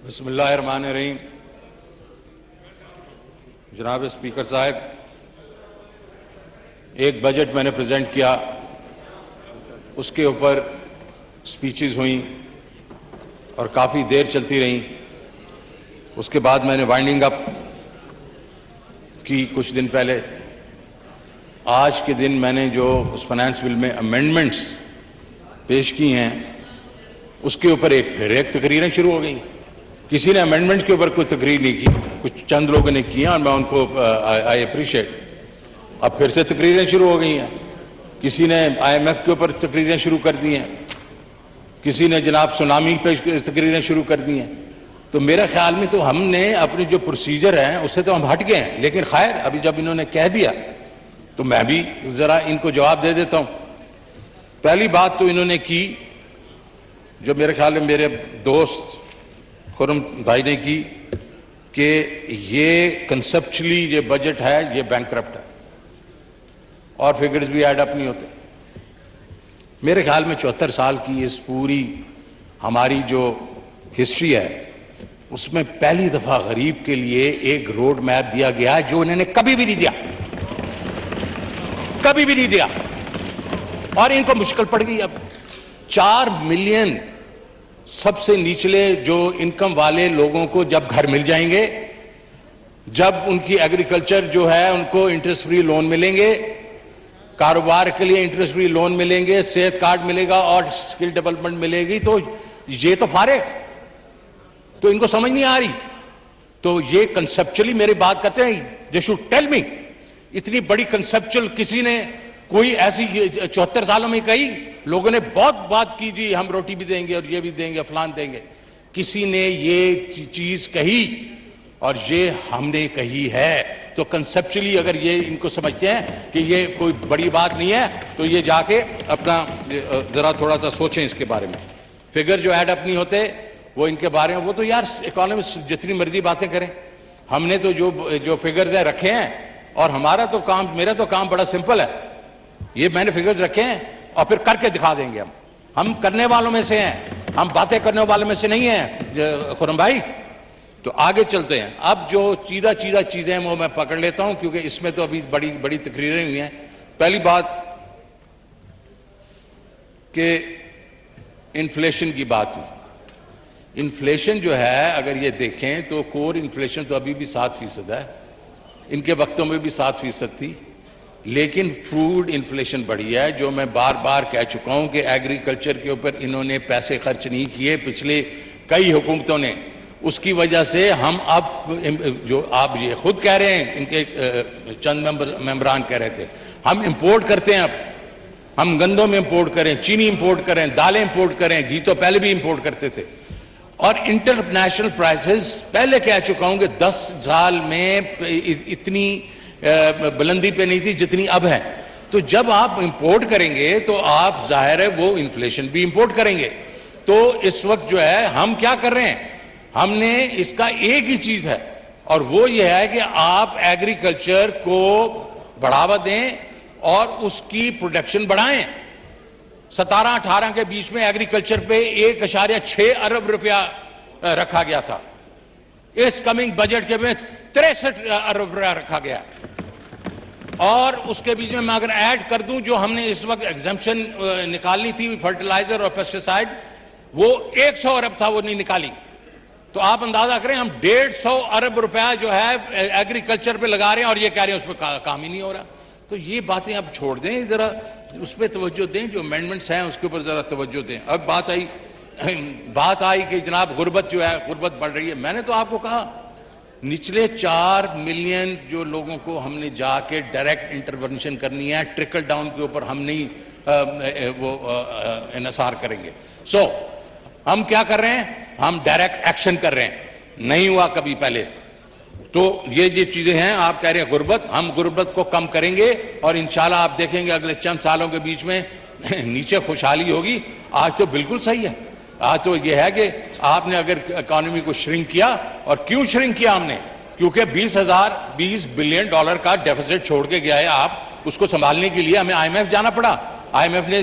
بسم اللہ الرحمن الرحیم. جناب اسپیکر صاحب، ایک بجٹ میں نے پریزنٹ کیا، اس کے اوپر سپیچز ہوئیں اور کافی دیر چلتی رہیں. اس کے بعد میں نے وائنڈنگ اپ کی کچھ دن پہلے. آج کے دن میں نے جو اس فائنانس بل میں امینڈمنٹس پیش کی ہیں اس کے اوپر پھر ایک تقریریں شروع ہو گئیں. کسی نے امینڈمنٹ کے اوپر کوئی تقریر نہیں کی، کچھ چند لوگوں نے کی اور میں ان کو آئی اپریشیٹ. اب پھر سے تقریریں شروع ہو گئی ہیں. کسی نے آئی ایم ایف کے اوپر تقریریں شروع کر دی ہیں، کسی نے جناب سونامی پہ تقریریں شروع کر دی ہیں. تو میرا خیال میں تو ہم نے اپنی جو پروسیجر ہیں اس سے تو ہم ہٹ گئے ہیں. لیکن خیر، ابھی جب انہوں نے کہہ دیا تو میں بھی ذرا ان کو جواب دے دیتا ہوں. پہلی بات تو انہوں نے کی جو میرے خیال میں میرے دوست خرم بھائی نے کی کہ یہ کنسپچلی یہ بجٹ ہے، یہ بینکرپٹ ہے اور فگرز بھی ایڈ اپ نہیں ہوتے. میرے خیال میں 74 سال کی اس پوری ہماری جو ہسٹری ہے اس میں پہلی دفعہ غریب کے لیے ایک روڈ میپ دیا گیا جو انہوں نے کبھی بھی نہیں دیا، کبھی بھی نہیں دیا. اور ان کو مشکل پڑ گئی. اب 4 ملین سب سے نچلے جو انکم والے لوگوں کو جب گھر مل جائیں گے، جب ان کی ایگریکلچر جو ہے ان کو انٹرسٹ فری لون ملیں گے، کاروبار کے لیے انٹرسٹ فری لون ملیں گے، صحت کارڈ ملے گا اور اسکل ڈیولپمنٹ ملے گی، تو یہ تو فارغ. تو ان کو سمجھ نہیں آ رہی. تو یہ کنسپچلی میری بات کرتے ہیں. دے شوڈ ٹیل می اتنی بڑی کنسپچل کسی نے کوئی ایسی 74 سالوں میں کہی؟ لوگوں نے بہت بات کی جی ہم روٹی بھی دیں گے اور یہ بھی دیں گے، فلان دیں گے. کسی نے یہ چیز کہی اور یہ ہم نے کہی ہے. تو کنسپچلی اگر یہ ان کو سمجھتے ہیں کہ یہ کوئی بڑی بات نہیں ہے تو یہ جا کے اپنا ذرا تھوڑا سا سوچیں اس کے بارے میں. فگر جو ایڈ اپ نہیں ہوتے وہ ان کے بارے میں، وہ تو یار اکانومسٹ جتنی مرضی باتیں کریں. ہم نے تو جو فگرز ہیں رکھے ہیں اور ہمارا تو کام، میرا تو کام بڑا سمپل ہے. یہ میں نے فگرز رکھے ہیں اور پھر کر کے دکھا دیں گے. ہم کرنے والوں میں سے ہیں، ہم باتیں کرنے والوں میں سے نہیں ہیں خرم بھائی. تو آگے چلتے ہیں. اب جو چیزیں ہیں وہ میں پکڑ لیتا ہوں کیونکہ اس میں تو ابھی بڑی بڑی تقریریں ہوئی ہیں. پہلی بات کہ انفلیشن کی بات ہوئی. انفلیشن جو ہے اگر یہ دیکھیں تو کور انفلیشن تو ابھی بھی 7% ہے. ان کے وقتوں میں بھی 7% تھی. لیکن فوڈ انفلیشن بڑھی ہے. جو میں بار بار کہہ چکا ہوں کہ ایگریکلچر کے اوپر انہوں نے پیسے خرچ نہیں کیے پچھلے کئی حکومتوں نے. اس کی وجہ سے ہم اب جو آپ یہ خود کہہ رہے ہیں، ان کے چند ممبران کہہ رہے تھے، ہم امپورٹ کرتے ہیں. اب ہم گندم امپورٹ کریں، چینی امپورٹ کریں، دالیں امپورٹ کریں، گھی تو پہلے بھی امپورٹ کرتے تھے. اور انٹرنیشنل پرائسز پہلے کہہ چکا ہوں کہ 10 سال میں اتنی بلندی پہ نہیں تھی جتنی اب ہے. تو جب آپ امپورٹ کریں گے تو آپ ظاہر ہے وہ انفلیشن بھی امپورٹ کریں گے. تو اس وقت جو ہے ہم کیا کر رہے ہیں، ہم نے اس کا ایک ہی چیز ہے اور وہ یہ ہے کہ آپ ایگریکلچر کو بڑھاوا دیں اور اس کی پروڈکشن بڑھائیں. 17-18 کے بیچ میں ایگریکلچر پہ 1.6 ارب روپیہ رکھا گیا تھا. اس کمنگ بجٹ کے میں 63 ارب روپیہ رکھا گیا. اور اس کے بیچ میں اگر ایڈ کر دوں جو ہم نے اس وقت ایگزمپشن نکالنی تھی فرٹیلائزر اور پیسٹیسائڈ، وہ 100 ارب تھا، وہ نہیں نکالی. تو آپ اندازہ کریں ہم 150 ارب روپیہ جو ہے ایگریکلچر پہ لگا رہے ہیں اور یہ کہہ رہے ہیں اس پہ کام ہی نہیں ہو رہا. تو یہ باتیں اب چھوڑ دیں، ذرا اس پہ توجہ دیں. جو امینڈمنٹس ہیں اس کے اوپر ذرا توجہ دیں. اب بات آئی کہ جناب غربت جو ہے، غربت بڑھ رہی ہے. میں نے تو آپ کو کہا نچلے 4 ملین جو لوگوں کو ہم نے جا کے ڈائریکٹ انٹرونشن کرنی ہے، ٹرکل ڈاؤن کے اوپر ہم نہیں وہ انحصار کریں گے. ہم کیا کر رہے ہیں، ہم ڈائریکٹ ایکشن کر رہے ہیں. نہیں ہوا کبھی پہلے. تو یہ چیزیں ہیں. آپ کہہ رہے ہیں غربت، ہم غربت کو کم کریں گے اور انشاءاللہ آپ دیکھیں گے اگلے چند سالوں کے بیچ میں نیچے خوشحالی ہوگی. آج تو بالکل صحیح ہے. آج تو یہ ہے کہ آپ نے اگر اکانومی کو شرنک کیا، اور کیوں شرنک کیا ہم نے، کیونکہ 20 بلین ڈالر کا ڈیفیسٹ چھوڑ کے گیا ہے. آپ اس کو سنبھالنے کے لیے ہمیں آئی ایم ایف جانا پڑا. آئی ایم ایف نے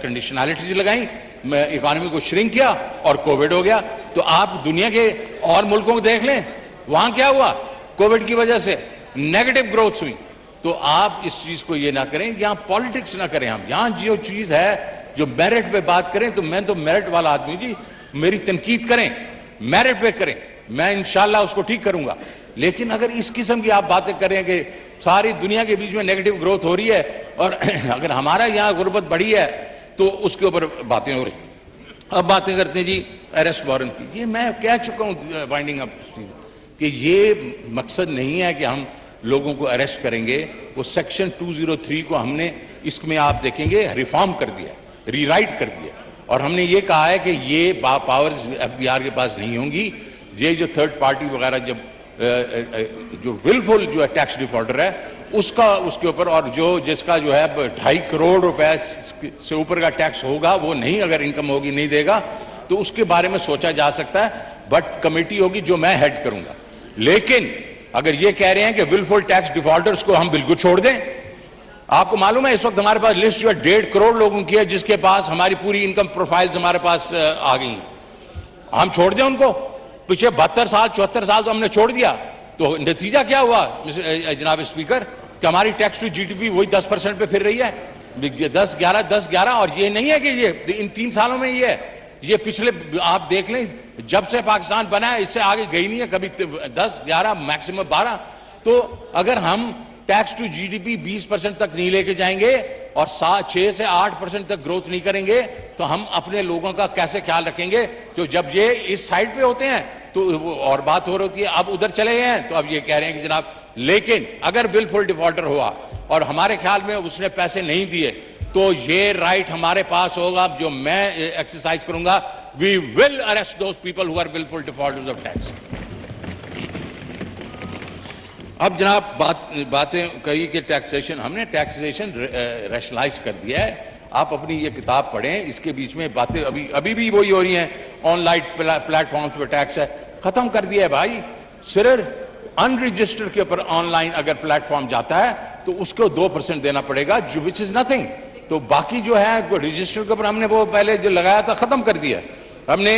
کنڈیشنالٹیز لگائیں اکانومی کو شرنک کیا اور کووڈ ہو گیا. تو آپ دنیا کے اور ملکوں کو دیکھ لیں, وہاں کیا ہوا, کووڈ کی وجہ سے نیگیٹو گروتھ ہوئی. تو آپ اس چیز کو یہ نہ کریں, یہاں پالیٹکس نہ کریں. ہم یہاں جو چیز ہے جو میرٹ پہ بات کریں, تو میں تو میرٹ والا آدمی جی, میری تنقید کریں, میرٹ پہ کریں, میں انشاءاللہ اس کو ٹھیک کروں گا. لیکن اگر اس قسم کی آپ باتیں کریں کہ ساری دنیا کے بیچ میں نیگیٹو گروتھ ہو رہی ہے اور اگر ہمارا یہاں غربت بڑھی ہے تو اس کے اوپر باتیں ہو رہی. اب باتیں کرتے ہیں جی اریسٹ وارنٹ کی. یہ میں کہہ چکا ہوں وائنڈنگ اپ کہ یہ مقصد نہیں ہے کہ ہم لوگوں کو اریسٹ کریں گے. وہ سیکشن 203 کو ہم نے اس میں آپ دیکھیں گے ریفارم کر دیا, ری رائٹ کر دیا, اور ہم نے یہ کہا ہے کہ یہ پاورز ایف بی آر کے پاس نہیں ہوں گی. یہ جو تھرڈ پارٹی وغیرہ جب جو ولفل جو ہے ٹیکس ڈیفالٹر ہے اس کے اوپر, اور جس کا جو ہے 2.5 کروڑ روپے سے اوپر کا ٹیکس ہوگا, وہ نہیں, اگر انکم ہوگی نہیں دے گا, تو اس کے بارے میں سوچا جا سکتا ہے. بٹ کمیٹی ہوگی جو میں ہیڈ کروں گا. لیکن اگر یہ کہہ رہے ہیں کہ ولفل ٹیکس ڈیفالٹرز کو ہم بالکل چھوڑ دیں, آپ کو معلوم ہے اس وقت ہمارے پاس لسٹ جو ہے 1.5 کروڑ لوگوں کی ہے جس کے پاس ہماری پوری انکم پروفائلز ہمارے پاس آ گئی ہیں. ہم چھوڑ دیں ان کو؟ پچھلے 72 سال 74 سال تو ہم نے چھوڑ دیا. تو نتیجہ کیا ہوا جناب اسپیکر, کہ ہماری tax to G D P وہی 10% پہ پھر رہی ہے, 10-11. اور یہ نہیں ہے کہ یہ ان 3 سالوں میں یہ ہے, یہ پچھلے آپ دیکھ لیں جب سے پاکستان بنا ہے اس سے آگے گئی نہیں ہے کبھی, 10-11 میکسیمم 12. تو اگر ہم tax to G D P 20% تک نہیں لے کے جائیں گے اور 6 سے 8% تک گروتھ نہیں کریں گے تو ہم اپنے لوگوں کا کیسے خیال رکھیں گے؟ تو جب یہ اس سائڈ پہ ہوتے ہیں تو اور بات ہو رہی ہوتی ہے, اب ادھر چلے گئے ہیں تو اب یہ کہہ رہے ہیں کہ جناب, لیکن اگر ولفل ڈیفالٹر ہوا اور ہمارے خیال میں اس نے پیسے نہیں دیے تو یہ رائٹ ہمارے پاس ہوگا جو میں ایکسرسائز کروں گا, we will arrest those people who are wilful defaulters of tax. اب جناب باتیں کہی کہ ٹیکسیشن, ہم نے ٹیکسیشن ریشنلائز کر دیا ہے. آپ اپنی یہ کتاب پڑھیں, اس کے بیچ میں باتیں ابھی بھی وہی ہو رہی ہیں. آن لائن پلیٹ فارمز پہ ٹیکس ہے, ختم کر دیا ہے بھائی. صرف ان رجسٹر کے اوپر آن لائن اگر پلیٹ فارم جاتا ہے تو اس کو 2% دینا پڑے گا, جو وچ از نتھنگ. تو باقی جو ہے رجسٹر کے اوپر ہم نے وہ پہلے جو لگایا تھا ختم کر دیا. ہم نے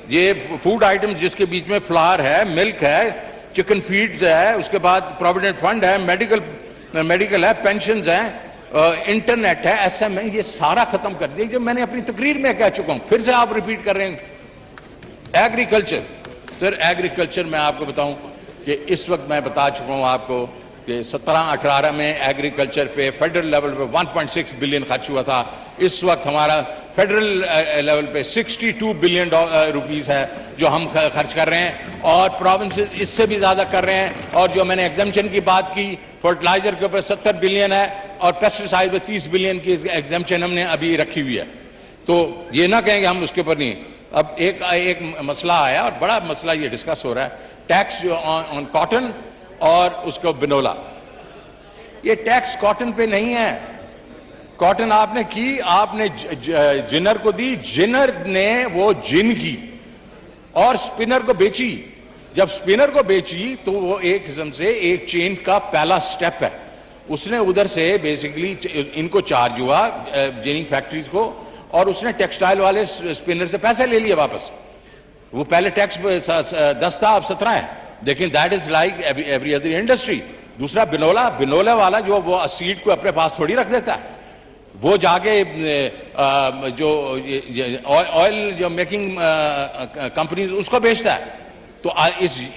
یہ فوڈ آئٹم جس کے بیچ میں فلاور ہے, ملک ہے, چکن فیڈز ہے, اس کے بعد پروویڈنٹ فنڈ ہے, میڈیکل ہے, پینشنز ہیں, انٹرنیٹ ہے, ایس ایم ہے, یہ سارا ختم کر دیا. جو میں نے اپنی تقریر میں کہہ چکا ہوں, پھر سے آپ ریپیٹ کر رہے ہیں. ایگریکلچر, سر ایگریکلچر میں آپ کو بتاؤں کہ اس وقت میں بتا چکا ہوں آپ کو کہ 17-18 میں ایگریکلچر پہ فیڈرل لیول پہ 1.6 بلین خرچ ہوا تھا. اس وقت ہمارا فیڈرل لیول پہ 62 بلین روپیز ہے جو ہم خرچ کر رہے ہیں, اور پروونسز اس سے بھی زیادہ کر رہے ہیں. اور جو میں نے ایگزمپشن کی بات کی, فرٹیلائزر کے اوپر 70 بلین ہے اور پیسٹیسائڈ پہ 30 بلین کی ایگزمپشن ہم نے ابھی رکھی ہوئی ہے. تو یہ نہ کہیں گے ہم اس کے اوپر نہیں. اب ایک مسئلہ آیا اور بڑا مسئلہ یہ ڈسکس ہو رہا ہے, ٹیکس آن کاٹن اور اس کو بنولا. یہ ٹیکس کاٹن پہ نہیں ہے. کاٹن آپ نے کی, آپ نے جنر کو دی, جنر نے وہ جن کی اور سپنر کو بیچی. جب سپنر کو بیچی تو وہ ایک قسم سے ایک چین کا پہلا سٹیپ ہے. اس نے ادھر سے بیسیکلی ان کو چارج ہوا جننگ فیکٹریز کو, اور اس نے ٹیکسٹائل والے سپنر سے پیسے لے لیے واپس. وہ پہلے ٹیکس 10 تھا, اب 17 ہے. لیکن that is like every other industry. دوسرا بنولا والا جو وہ سیڈ کو اپنے پاس تھوڑی رکھ دیتا ہے, وہ جا کے جو آئل جو میکنگ کمپنیز اس کو بیچتا ہے. تو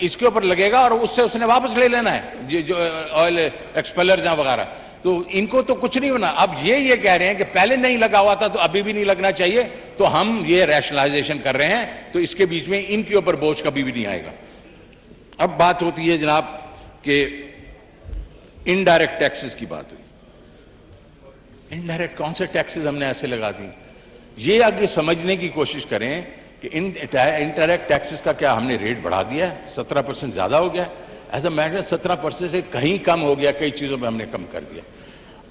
اس کے اوپر لگے گا اور اس نے واپس لے لینا ہے جو آئل ایکسپیلرز ہیں وغیرہ. تو ان کو تو کچھ نہیں ہونا. اب یہ کہہ رہے ہیں کہ پہلے نہیں لگا ہوا تھا تو ابھی بھی نہیں لگنا چاہیے, تو ہم یہ ریشنلائزیشن کر رہے ہیں. تو اس کے بیچ میں ان کے اوپر بوجھ کبھی بھی نہیں آئے گا. اب بات ہوتی ہے جناب کہ انڈائریکٹ ٹیکسز کی بات ہوئی. انڈائریکٹ کون سے ٹیکسز ہم نے ایسے لگا دی؟ یہ آگے سمجھنے کی کوشش کریں کہ انڈائریکٹ ٹیکسز کا کیا ہم نے ریٹ بڑھا دیا ہے, 17% زیادہ ہو گیا. ایز اے میٹر 17% سے کہیں کم ہو گیا, کئی چیزوں پہ ہم نے کم کر دیا.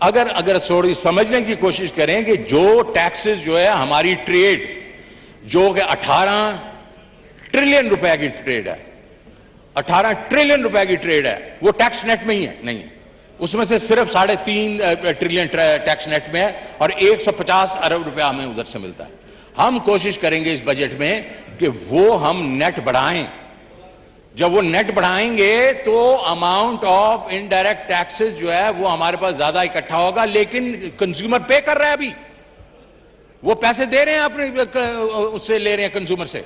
اگر تھوڑی سمجھنے کی کوشش کریں کہ جو ٹیکسز جو ہے ہماری ٹریڈ جو کہ 18 ٹریلین روپے کی ٹریڈ ہے, 18 ٹریلین روپے کی ٹریڈ ہے, وہ ٹیکس نیٹ میں ہی ہے, نہیں ہے. اس میں سے صرف 3.5 ٹریلین ٹیکس نیٹ میں ہے اور 150 ارب روپیہ ہمیں ادھر سے ملتا ہے. ہم کوشش کریں گے اس بجٹ میں کہ وہ ہم نیٹ بڑھائیں. جب وہ نیٹ بڑھائیں گے تو اماؤنٹ آف انڈائریکٹ ٹیکسز جو ہے وہ ہمارے پاس زیادہ اکٹھا ہوگا, لیکن کنزیومر پے کر رہا ہے ابھی. وہ پیسے دے رہے ہیں اپنے اس سے لے رہے ہیں کنزیومر سے,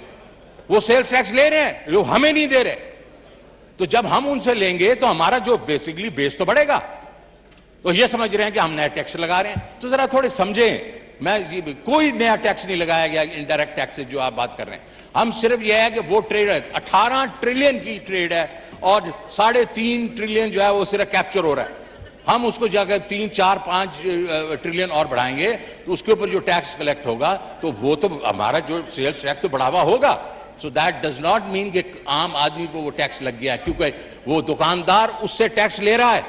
وہ سیلز ٹیکس لے رہے ہیں جو ہمیں نہیں دے رہے. تو جب ہم ان سے لیں گے تو ہمارا جو بیسکلی بیس تو بڑھے گا. تو یہ سمجھ رہے ہیں کہ ہم نیا ٹیکس لگا رہے ہیں, تو ذرا تھوڑے سمجھیں. میں کوئی نیا ٹیکس نہیں لگایا گیا انڈائریکٹ ٹیکسز جو آپ بات کر رہے ہیں. ہم صرف یہ ہے کہ وہ ٹریڈ ہے 18 ٹریلین کی ٹریڈ ہے اور 3.5 ٹریلین جو ہے وہ صرف کیپچر ہو رہا ہے. ہم اس کو جا کر 3, 4, 5 ٹریلین اور بڑھائیں گے تو اس کے اوپر جو ٹیکس کلیکٹ ہوگا تو وہ تو ہمارا جو سیلز ٹیکس تو بڑھاوا ہوگا. So that does not mean کہ عام آدمی کو وہ ٹیکس لگ گیا, کیونکہ وہ دکاندار اس سے ٹیکس لے رہا ہے.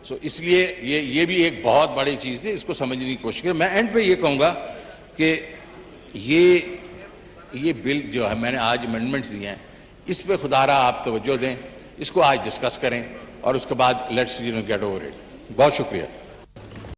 سو اس لیے یہ بھی ایک بہت بڑی چیز تھی, اس کو سمجھنے کی کوشش کریں. میں اینڈ پہ یہ کہوں گا کہ یہ بل جو ہے میں نے آج امینڈمنٹس دیے ہیں, اس پہ خدا رہا آپ توجہ دیں, اس کو آج ڈسکس کریں اور اس کے بعد لیٹس گیٹ اوور اٹ. بہت شکریہ.